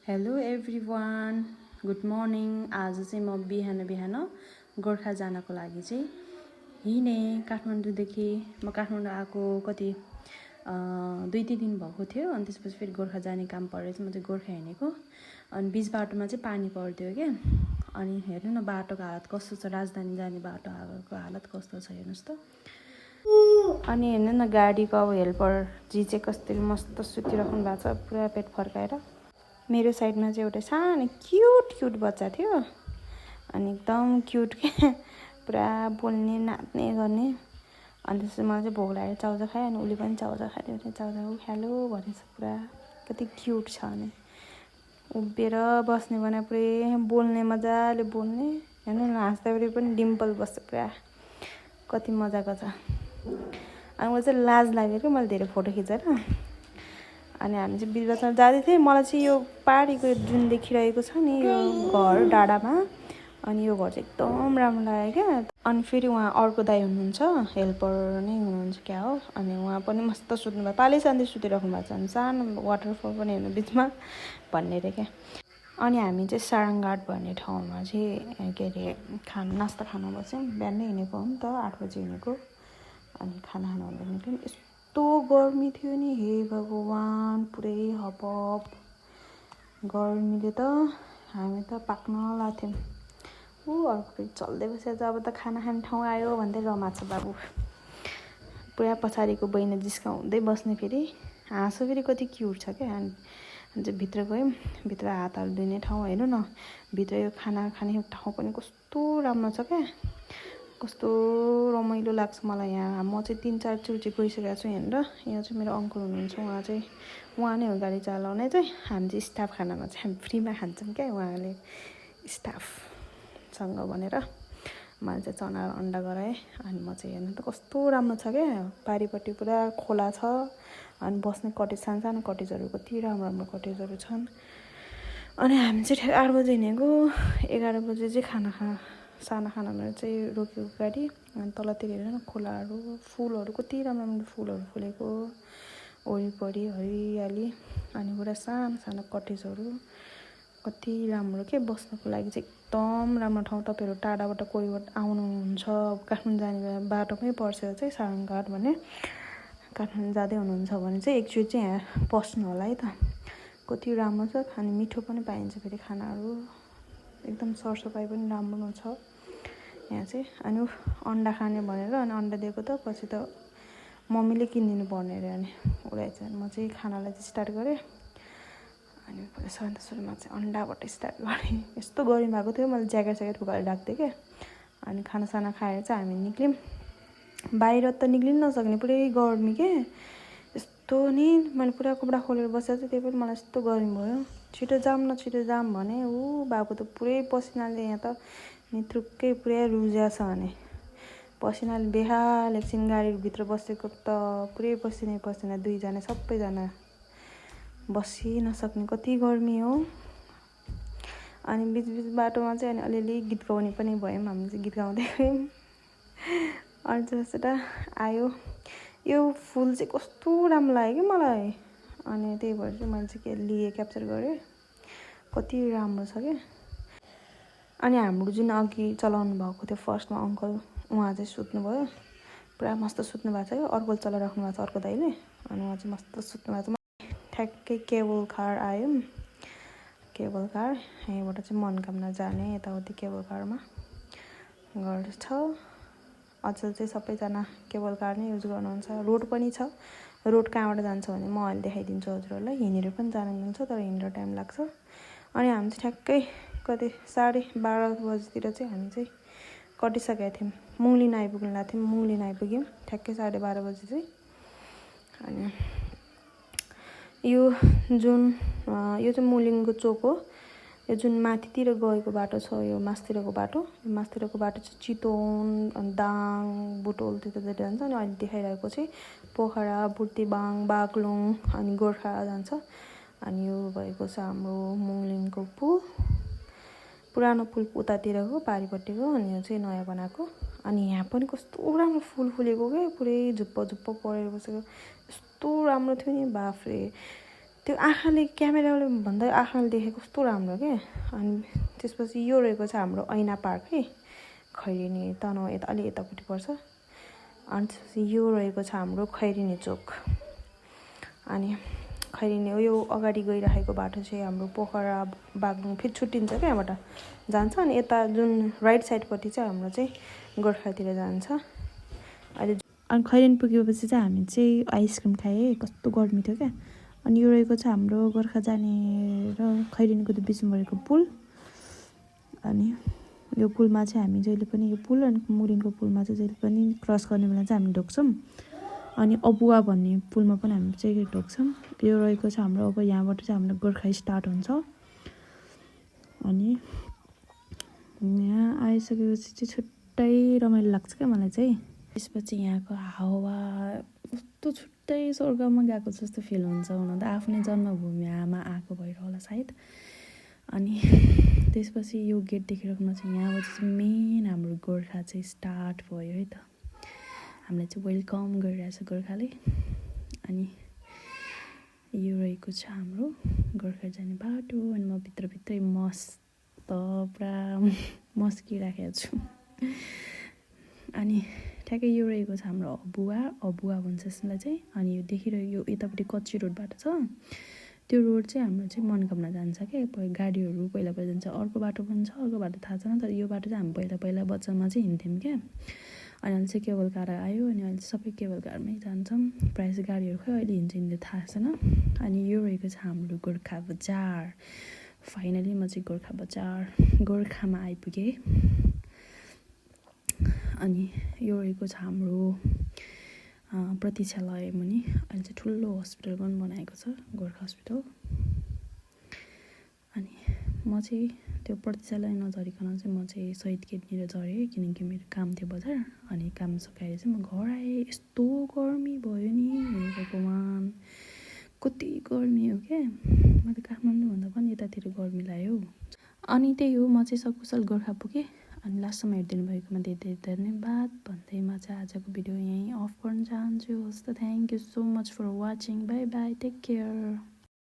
Hello everyone, good morning. आज चाहिँ म बिहान बिहान गोर्खा जानको लागि चाहिँ हिँडेँ काठमाडौँदेखि। म काठमाडौँ आएको कति 2-3 दिन भएको थियो। अनि त्यसपछि फेरि गोर्खा जाने काम परेर चाहिँ म चाहिँ गोर्खा हिँडेको। अनि बिच बाटोमा चाहिँ पानी पर्थ्यो क्या। अनि हेर्नु न बाटोको हालत कस्तो छ, राजधानी जाने बाटोको हालत कस्तो छ हेर्नुहोस् त। अनि हेर्नु न गाडीको अब हेल्पर जी चाहिँ कस्तो मस्त सुतिराख्नु भएको छ, पुरा पेट फर्काएर। मेरो साइडमा चाहिँ एउटा सानो क्युट बच्चा थियो। अनि एकदम क्युट के पुरा बोल्ने नाच्ने गर्ने। अनि त्यसपछि मलाई चाहिँ भोक लागेर चाउचाउ खाएँ। अनि उसले पनि चाउचाउ खायो भने चाउचाउ हेलो भनेछ। पुरा कति क्युट छ। अनि उभिएर बस्ने भने पुरै बोल्ने, मजाले बोल्ने। हेर्नु न हाँस्दाखेरि पनि डिम्पल बस्छ पुरा, कति मजाको छ। अनि मलाई चाहिँ लाज लाग्यो क्या, मैले धेरै फोटो खिचेर। अनि हामी चाहिँ बिच बाटोमा जाँदै थिएँ। मलाई चाहिँ यो पाहाडीको जुन देखिरहेको छ नि यो घर डाँडामा, अनि यो घर चाहिँ एकदम राम्रो लाग्यो क्या। अनि फेरि उहाँ अर्को दाइ हुनुहुन्छ, हेल्पर नै हुनुहुन्छ क्या हो। अनि उहाँ पनि मस्त सुत्नुभयो, पालै शान्ति सुतिराख्नु भएको छ। अनि सानो वाटरफल पनि हेर्नु बिचमा भन्ने रे क्या। अनि हामी चाहिँ सारङ्गघाट भन्ने ठाउँमा चाहिँ के अरे नास्ता खान बस्यौँ। बिहानै हिँडेको हो नि त, 8 बजी हिँडेको। अनि खाना खानु भन्दा निक्ल्यौँ। यस्तो गर्मी थियो नि, हे भगवान्, पुरै हपहप गर्मीले त हामी त पाक्न लाग्थ्यौँ। अर्को चल्दै बसेर अब त खाना खाने ठाउँ आयो भन्दै रमाएको छ बाबु। पुरा पछाडिको बहिनी जिस्काउँदै बस्ने, फेरि हाँसो फेरि कति क्युट छ क्या। अनि चाहिँ भित्र गयौँ। भित्र हातहरू धुने ठाउँ हेर्नु न, भित्र यो खाना खाने ठाउँ पनि कस्तो राम्रो छ क्या। कस्तो रमाइलो लाग्छ मलाई यहाँ। म चाहिँ 3-4 चोटि गइसकेको छु यहाँनिर। यहाँ चाहिँ मेरो अङ्कल हुनुहुन्छ, उहाँ नै हो गाडी चलाउने चाहिँ। हामी चाहिँ स्टाफ खानामा चाहिँ हामी फ्रीमा खान्छौँ क्या, उहाँले स्टाफसँग भनेर। मैले चाहिँ चना र अन्डा गराएँ। अनि म चाहिँ हेर्नु त कस्तो राम्रो छ क्या। पारिपट्टि पुरा खोला छ। अनि बस्ने कटेज, सानो कटेजहरू, कति राम्रो कटेजहरू छन्। अनि हामी चाहिँ 8 बजी हिँडेको, 11 बजी चाहिँ खानामा चाहिँ रोक्यो गाडी। अनि तलतिर हेरेन खोलाहरू, फुलहरू, कति राम्रो फुलहरू फुलेको वरिपरि हरियाली। अनि पुरा सानो कटेजहरू, कति राम्रो के बस्नको लागि चाहिँ एकदम राम्रो ठाउँ। तपाईँहरू टाढाबाट कोहीबाट आउनुहुन्छ, काठमाडौँ जाने बाटोमै पर्छ चाहिँ सारङ्गघाट भन्ने, काठमाडौँ जाँदै हुनुहुन्छ भने चाहिँ एकचोटि चाहिँ यहाँ पस्नु होला है त। कति राम्रो छ। खाने मिठो पनि पाइन्छ फेरि खानाहरू, एकदम सरसफाइ पनि राम्रो छ यहाँ चाहिँ। अनि अन्डा खाने भनेर अनि अन्डा दिएको त पछि त मम्मीले किनिदिनु पर्ने अरे। अनि उसलाई चाहिँ म चाहिँ खानालाई चाहिँ स्टार्ट गरेँ। अनि सुरुमा चाहिँ अन्डाबाट स्टार्ट गरेँ। यस्तो गर्मी भएको थियो, मैले ज्याकेट उकालेर राख्थेँ क्या। अनि खानासाना खाएर चाहिँ हामी निक्ल्यौँ। बाहिर त निक्लिनु नसक्ने, पुरै गर्मी के। यस्तो नि मैले पुरा कपडा खोलेर बसेको छु, त्यही पनि मलाई यस्तो गर्मी भयो। छिटो जाम भने बाबु त पुरै पसिनाले, यहाँ त निथुक्कै पुरै रुजा छ। भने पसिनाले बेहाल। एकछिन गाडीभित्र बसेको त पुरै पसिना, दुईजना सबैजना बसी नसक्ने, कति गर्मी हो। अनि बिच बाटोमा चाहिँ अनि अलिअलि गीत गाउने पनि भयौँ। हामी चाहिँ गीत गाउँदै गयौँ। अनि त्यसबाट आयो। यो फुल चाहिँ कस्तो राम्रो लाग्यो कि मलाई। अनि त्यही भएर चाहिँ मैले चाहिँ क्याप्चर गरेँ, कति राम्रो छ क्या। अनि हाम्रो जुन अघि चलाउनु भएको थियो फर्स्टमा अङ्कल, उहाँ चाहिँ सुत्नुभयो, पुरा मस्त सुत्नु भएको छ क्या। अर्को चलाइराख्नु भएको छ अर्को दाइले। अनि उहाँ चाहिँ मस्त सुत्नु भएको छ। ठ्याक्कै केबल कार आयौँ। केबल कार यहीँबाट चाहिँ मनकामना जाने, यताउति केबल कारमा गर्छ। अचल चाहिँ सबैजना केबल कार नै युज गर्नुहुन्छ। रोड पनि छ। रोड कहाँबाट जान्छ भने म अहिले देखाइदिन्छु हजुरहरूलाई। हिँडेर पनि जानु मिल्छ, तर हिँडेर टाइम लाग्छ। अनि हामी चाहिँ ठ्याक्कै कति 12:30 बजीतिर चाहिँ हामी चाहिँ कटिसकेका थियौँ। मुङ्लिन आइपुग्नु लाग्थ्यौँ। मुङ्लिन आइपुग्यौँ ठ्याक्कै 12:30 बजी चाहिँ। अनि यो चाहिँ मुलिङको चोक हो। यो जुन माथितिर गएको बाटो छ, यो मास्तिरको बाटो चाहिँ चितवन अनि दाङ बुटोल त्यतातिर जान्छ। अनि अहिले देखाइरहेको चाहिँ पोखरा, बुर्तिबाङ, बागलुङ अनि गोर्खा जान्छ। अनि यो भएको छ हाम्रो मुङ्लिङको पुल, पुरानो पुल उतातिरको पारिपट्टिको। अनि यो चाहिँ नयाँ बनाएको। अनि यहाँ पनि कस्तो राम्रो फुल फुलेको क्या, पुरै झुप्प परेर बसेको, यस्तो राम्रो थियो नि बाफरे। त्यो आँखाले क्यामेराले भन्दा आँखाले देखेको कस्तो राम्रो के। अनि त्यसपछि यो रहेको छ हाम्रो ऐना पार्क है, खैरेनी तनहुँ यता अलि यतापट्टि पर्छ। अनि त्यसपछि यो रहेको छ हाम्रो खैरेनी चोक। अनि खैरेनी यो अगाडि गइराखेको बाटो चाहिँ हाम्रो पोखरा बागलुङ फेरि छुट्टिन्छ क्या, यहाँबाट जान्छ। अनि यता जुन राइट साइडपट्टि चाहिँ हाम्रो चाहिँ गोर्खातिर जान्छ। अहिले अनि खैरेनी पुगेपछि चाहिँ हामी चाहिँ आइसक्रिम खाएँ, कस्तो गर्मी थियो क्या। अनि यो रहेको छ हाम्रो गोर्खा जाने र खैरेनीको बिचमा रहेको पुल। अनि यो पुलमा चाहिँ हामी जहिले पनि यो पुल अनि मुरिनको पुलमा चाहिँ जहिले पनि क्रस गर्ने बेला चाहिँ हामी ढोग्छौँ। अनि अबुवा भन्ने पुलमा पनि हामी चाहिँ ढोग्छौँ। यो रहेको छ हाम्रो, अब यहाँबाट चाहिँ हाम्रो गोर्खा स्टार्ट हुन्छ। अनि यहाँ आइसकेपछि चाहिँ छुट्टै रमाइलो लाग्छ क्या मलाई चाहिँ। त्यसपछि यहाँको हावा कस्तो छुट्टै स्वर्गमा गएको जस्तो फिल हुन्छ। हुन त आफ्नै जन्मभूमिमा आएको भएर होला सायद। अनि त्यसपछि यो गेट देखिराख्नु चाहिँ यहाँबाट चाहिँ मेन हाम्रो गोर्खा चाहिँ स्टार्ट भयो है त। हामीलाई चाहिँ वेलकम गरिरहेछ गोर्खाले। अनि यो रहेको छ हाम्रो गोर्खा जाने बाटो। अनि म भित्रभित्रै मस्त पुरा मस्किराखेको छु। अनि ठ्याक्कै यो रहेको छ हाम्रो अबुवा भन्छ यसलाई चाहिँ। अनि यो देखिरहेको यो यतापट्टि कच्ची रोड बाटो छ, त्यो रोड चाहिँ हाम्रो चाहिँ मनकामना जान्छ क्या। गाडीहरू पहिला जान्छ, अर्को बाटो पनि छ, अर्को बाटो थाहा छैन। तर यो बाटो चाहिँ हामी पहिला बच्चामा चाहिँ हिँड्थ्यौँ क्या। अनि अहिले चाहिँ केबल कार आयो, अनि अहिले सबै केबल कारमै जान्छौँ। प्रायः चाहिँ गाडीहरू खै अहिले हिँड्छ थाहा छैन। अनि यो रहेको छ हाम्रो गोर्खा बजार। फाइनली म चाहिँ गोर्खा बजार गोर्खामा आइपुगेँ। अनि यो रहेको छ हाम्रो प्रतीक्षालय मुनि। अहिले चाहिँ ठुलो हस्पिटल पनि बनाएको छ, गोर्खा हस्पिटल। अनि म चाहिँ त्यो प्रतीक्षालय नझरिकन चाहिँ म चाहिँ शहीद गेटनिर झरेँ, किनकि मेरो काम थियो बजार। अनि काम सकाएर चाहिँ म घर आएँ। यस्तो गर्मी भयो नि, हे भगवान् कति गर्मी हो क्या। म त काठमाडौँभन्दा पनि यतातिर गर्मी लाग्यो। अनि त्यही हो, म चाहिँ सकुशल गोर्खा पुगेँ। अनि लास्टसम्म हेरिदिनु भएकोमा धेरै धेरै धन्यवाद भन्दै म चाहिँ आजको भिडियो यहीँ अफ गर्न चाहन्छु। हस् त, thank you so much for watching. Bye bye, take care.